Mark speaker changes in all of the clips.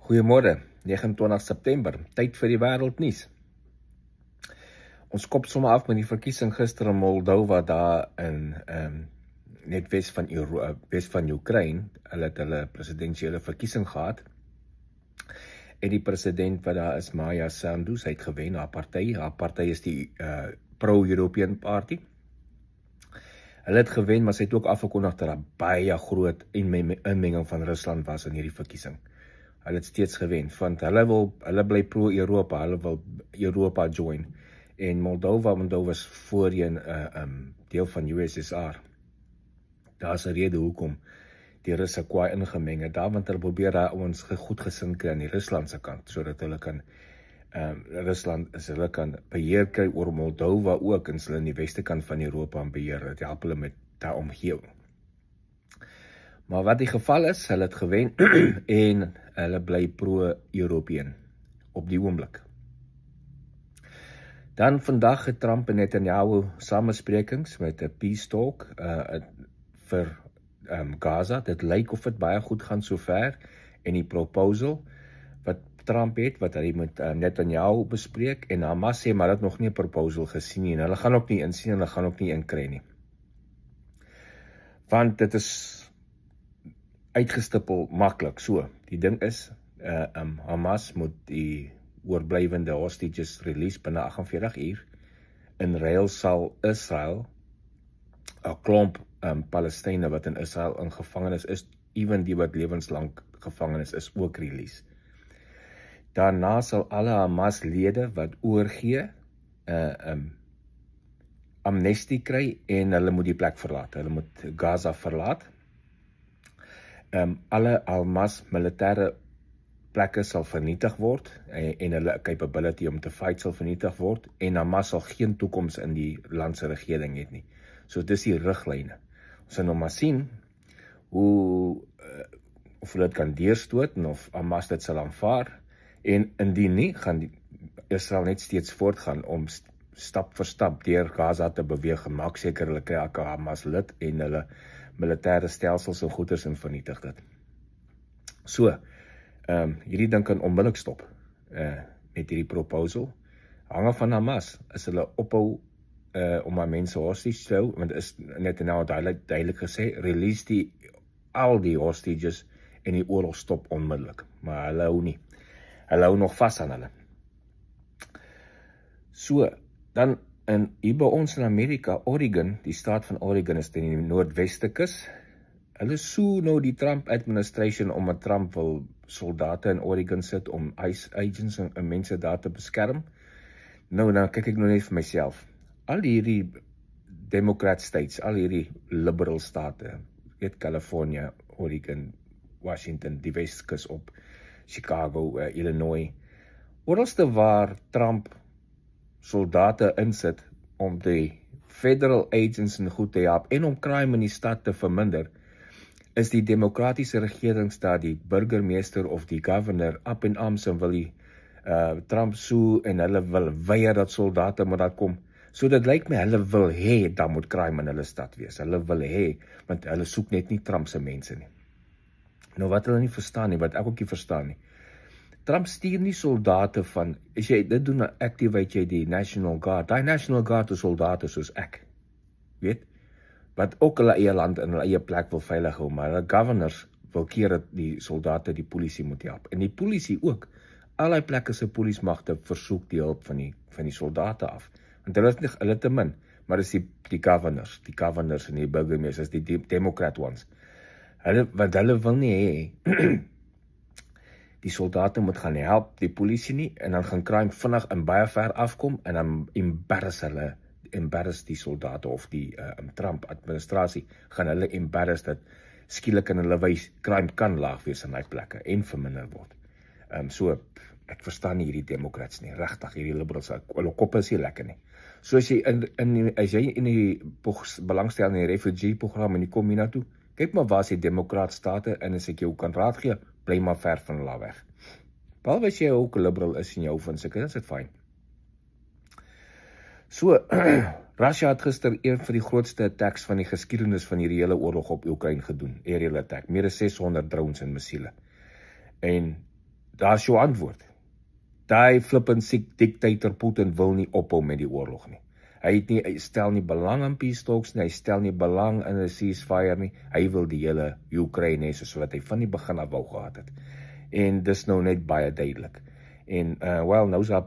Speaker 1: Goeiemôre, 29 September, tyd vir die wêreldnuus. Ons kop sommer af met die verkiesing gister in Moldova daar in net wes van Oekraïne. Hulle het hulle presidensiële verkiesing gehad. En die president wat daar is, Maia Sandu, sy het gewen, haar party is die Pro-European Party. Hulle het gewen, maar sy het ook afgekondig dat daar baie groot inmenging van Rusland was in hierdie verkiesing. Hulle het steeds gewen, want hulle bly pro-Europa, hulle wil Europa join. En Moldova is voorheen deel van USSR. Daar is 'n rede hoekom die Russe kwaai ingemeng het daar, want hulle probeer daar ons goedgesind kry aan die Ruslandse kant, sodat hulle kan hulle kan beheer kry oor Moldova ook, en hulle in die weste kant van Europa beheer. Dit help hulle met daai omgewing. Maar wat die geval is, hulle het gewen en hulle bly pro-European op die oomblik. Dan vandag het Trump en Netanyahu samesprekings met 'n peace talk vir Gaza. Dit lyk of dit baie goed gaan sover, en die proposal wat Trump het, wat hy met Netanyahu bespreek, en Hamas sê maar dat nog nie 'n proposal gesien nie, en hulle gaan ook nie insien en hulle gaan ook nie inkry nie. Want dit is uitgestippel maklik so. Die ding is, Hamas moet die oorblywende hostages release binne 48 uur. In ruil sal Israel 'n klomp Palestynë wat in Israel in gevangenis is, ewen die wat lewenslang gevangenis is, ook release. Daarna sal alle Hamas-lede wat oorgee amnestie kry, en hulle moet die plek verlaat. Hulle moet Gaza verlaat. Alle Hamas militêre plekke sal vernietig word, en hulle capability om te fight sal vernietig word, en Hamas sal geen toekoms in die land se regering het nie. So dis die riglyne. Ons sal nou maar sien of hulle dit kan deurstoot, en of Hamas dit sal aanvaar, en indien nie, gaan Israel net steeds voortgaan om stap vir stap deur Gaza te beweeg, en maak seker hulle kry elke Hamas lid en hulle militêre stelsels en goeders en vernietig dit. So, hierdie ding kan onmiddellik stop met hierdie proposal. Hange van Hamas, is hulle ophou om aan mense hostage te hou, want is net nou duidelik gesê, release al die hostages en die oorlog stop onmiddellik, maar hulle hou nie. Hulle hou nog vas aan hulle. So, dan hier by ons in Amerika, Oregon, die staat van Oregon is in die noordweste kus. Hulle soe nou die Trump administration omdat Trump wil soldate in Oregon sit om ICE agents en mense daar te beskerm. Nou, dan kyk ek nou net vir myself. Al hierdie Democrat states, al hierdie liberal state, weet California, Oregon, Washington, die Weskus op, Chicago, Illinois, oralste waar Trump soldate insit om die federal agents in goed te help en om crime in die stad te verminder, is die demokratiese regerings daar, die burgemeester of die governor up in arms en wil die Trump soe, en hulle wil weier dat soldate moet daar kom. So dit lyk my, hulle wil hê, daar moet crime in hulle stad wees. Hulle wil hê, want hulle soek net nie Trump se mense nie. Nou wat hulle nie verstaan nie, wat ek ook nie verstaan nie. Trump stuur nie soldate van, as jy dit doen, activate jy die National Guard. Die National Guard is soldate soos ek, weet, wat ook hulle eie land in hulle eie plek wil veilig hou, maar hulle governors wil keer dat die soldate die polisie moet help. En die polisie ook, allerlei plekke se polismagte versoek die hulp van die soldate af. Want hulle is hulle te min, maar is die governors en die burgemeesters, die Democrat ones. Want hulle wil nie hê die soldate moet gaan help die polisie nie, en dan gaan crime vinnig en baie ver afkom, en dan embarrass die soldate of die Trump administrasie, gaan hulle embarrass dat skielik in hulle wys, crime kan laag wees in die plekke en verminder word. So, ek verstaan nie hierdie Democrats nie, regtig, hierdie liberals, hulle koppe is nie lekker nie. So as jy in die belangstel in die refugee-program en die kom hier na toe, kyk maar waar is die Democrat state, en as ek jou kan raad gee, bly maar ver van hulle weg. Behalwe as jy ook liberal is en jou van seker, is dit fyn. So, Russia het gister een van die grootste attacks van die geskiedenis van hierdie hele oorlog op Oekraïne gedoen, aerial attack, meer as 600 drones en missiele. En daar is jou antwoord. Daai flippend siek dictator Putin wil nie ophou met die oorlog nie. Hy stel nie belang in peace talks nie, hy stel nie belang in 'n ceasefire nie, hy wil die hele Oekraïne hê soos wat hy van die begin af wou gehad het. En dis nou net baie duidelik. En nou is hy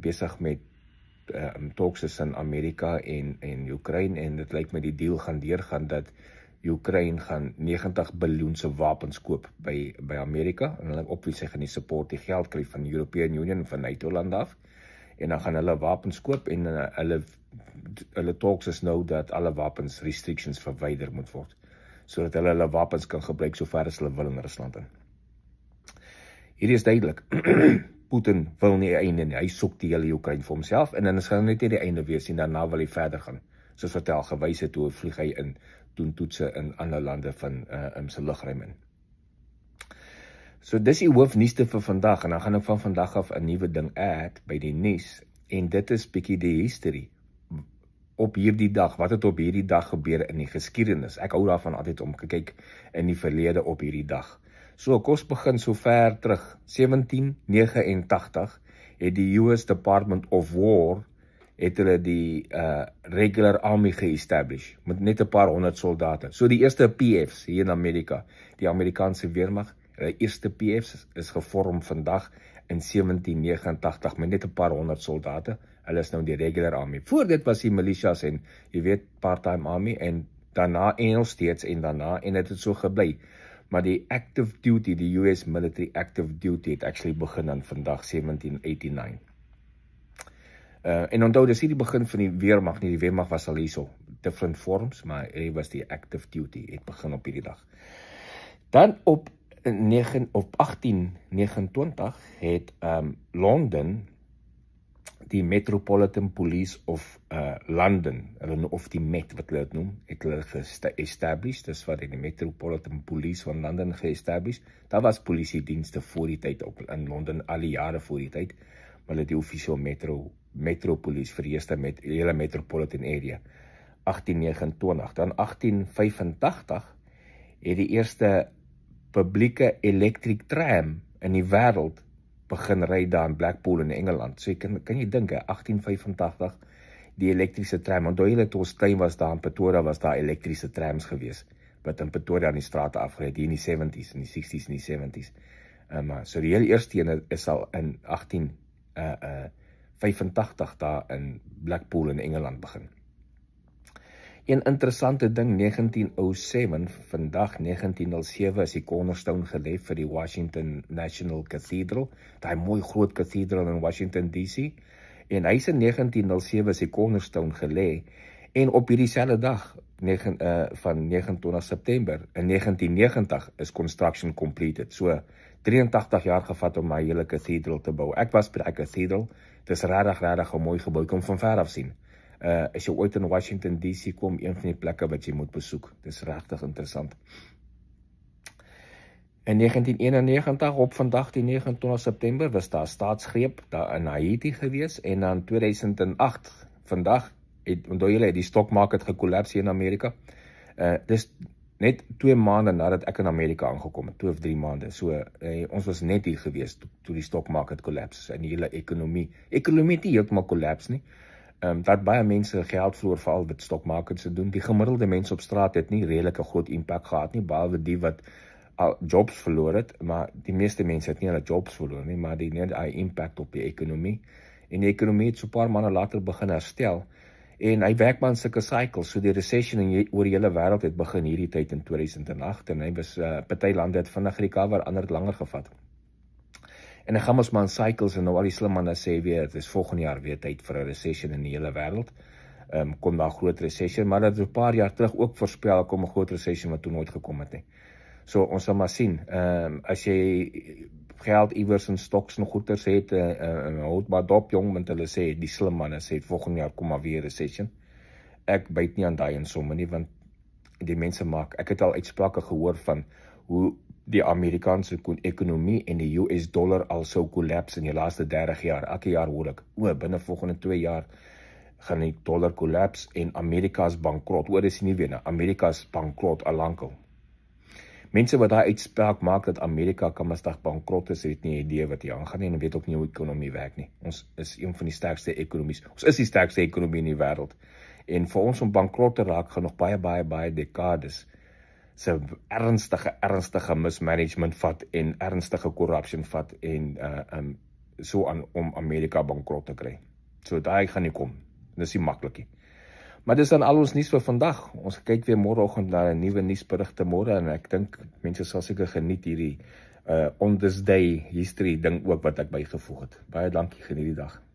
Speaker 1: besig met talks tussen Amerika en Oekraïne, en dit lyk my die deal gaan deurgaan dat Oekraïne gaan 90 biljoen se wapens koop by Amerika, en hulle obviously gaan die support, die geld kry van die European Union, van NATO land af, en dan gaan hulle wapens koop, en hulle talks is nou dat alle wapens restrictions verwyder moet word, sodat hulle wapens kan gebruik so ver as hulle wil in Rusland in. Hierdie is duidelik, Putin wil nie einde nie, hy soek die hele Oekraïne vir homself, en dan is gaan net nie die einde wees, en daarna wil hy verder gaan, soos wat hy al gewys het, hoe vlieg hy in, doen toetse in ander lande van sy lugruim in. So dis die hoofnuusste vir vandag, en dan gaan ek van vandag af 'n nuwe ding add by die nuus, en dit is bietjie die history op hierdie dag, wat het op hierdie dag gebeur in die geskiedenis. Ek hou daarvan altyd om te kyk in die verlede op hierdie dag. So kom ons begin so ver terug. 1789 het die US Department of War het hulle die regular army ge-establish, met net 'n paar honderd soldate. So die eerste PF's hier in Amerika, die Amerikaanse weermag, die eerste PF's is gevorm vandag in 1789 met net 'n paar honderd soldate. Hulle is nou die regular army. Voor dit was die militias en jy weet part-time army, en daarna en nog steeds en daarna, en het so gebly. Maar die active duty, die US military active duty het actually begin aan vandag 1789. En onthou, dis nie die begin van die weermag nie, die weermag was al hierso, different forms, maar hy was die active duty, het begin op hierdie dag. Dan op 1829 het Londen die Metropolitan Police of London, of die Met wat hulle dit noem, het hulle ge-established, dis wat die Metropolitan Police van London ge-established. Daar was politiedienste voor die tyd in Londen, al die jare voor die tyd, maar hulle die officieel Metropolis vir die eerste hele Metropolitan Area, 1829. Dan 1885 het die eerste publieke electric tram in die wêreld begin ry daar in Blackpool in Engeland. So kan jy dink, 1885, die elektriese tram, want toe hulle toe ons klein was daar in Pretoria, was daar elektriese trams gewees, wat in Pretoria in die strate afgery, hier in die 70s, in die 60s en die 70s. So die heel eerste ene is al in 1885 daar in Blackpool in Engeland begin. Een interessante ding, 1907, vandag 1907 is die cornerstone gelê vir die Washington National Cathedral, daai mooi groot cathedral in Washington DC, en hy is in 1907 is die cornerstone gelê, en op hierdie selfde dag, van 29 September, in 1990 is construction completed, so 83 jaar gevat om my hele cathedral te bou. Ek was by die cathedral, dit is regtig 'n mooi gebou, kom van ver af sien. As jy ooit in Washington DC kom, een van die plekke wat jy moet besoek. Dit is regtig interessant. In 1991, op vandag die 29 September, was daar staatsgreep daar in Haiti gewees, en dan 2008, vandag, onthou julle, die stock market gekollaps hier in Amerika. Dis net 2 maande nadat ek in Amerika aangekom het, 2 of 3 maande. So, ons was net hier gewees, toe die stock market kollaps, en die hele ekonomie het nie heeltemal kollaps nie. Dat baie mense geld verloor, veral wat stock markets se doen. Die gemiddelde mens op straat het nie redelike groot impak gehad nie, behalwe die wat al jobs verloor het, maar die meeste mense het nie hulle jobs verloor nie, maar die net hy impact op die ekonomie. En die ekonomie het so 'n paar maande later begin herstel, en hy werk maar in sulke cycles, so die recession oor die hele wêreld het begin hierdie tyd in 2008, en hy was, party lande het vinnig recover, ander het langer gevat. En dan gaan ons maar in cycles, en nou al die slim manne sê weer, het is volgende jaar weer tyd vir 'n recession in die hele wêreld. Kom daar 'n groot recession, maar dat 'n paar jaar terug ook voorspel, kom 'n groot recession wat toe nooit gekom het nie. So ons sal maar sien, as jy geld iewers in stocks en goeders het, houd maar dop jong, want hulle sê, die slim manne sê, volgende jaar kom maar weer recession. Ek byt nie aan daai in somme nie, want die mense maak, ek het al uitsprake gehoor van hoe die Amerikaanse ekonomie en die US dollar al sou kollaps in die laaste 30 jaar. Elke jaar hoor ek, binne volgende 2 jaar gaan die dollar kollaps en Amerika is bankrot. Dis nie weer, Amerika is bankrot al lankal. Mense wat daai uitspraak maak dat Amerika Kamsdag bankrot is, het nie 'n idee wat hier aangaan nie en weet ook nie hoe ekonomie werk nie. Ons is een van die sterkste ekonomies. Ons is die sterkste ekonomie in die wêreld. En vir ons om bankrot te raak gaan nog baie dekades se ernstige mismanagement vat en ernstige corruption vat en so aan om Amerika bankrot te kry. So daai gaan nie kom. Dis nie maklik nie. Maar dis dan al ons nuus vir vandag. Ons kyk weer môreoggend na 'n nuwe nuusberigte môre en ek dink mense sal seker geniet hierdie on this day history ding ook wat ek bygevoeg het. Baie dankie, geniet die dag.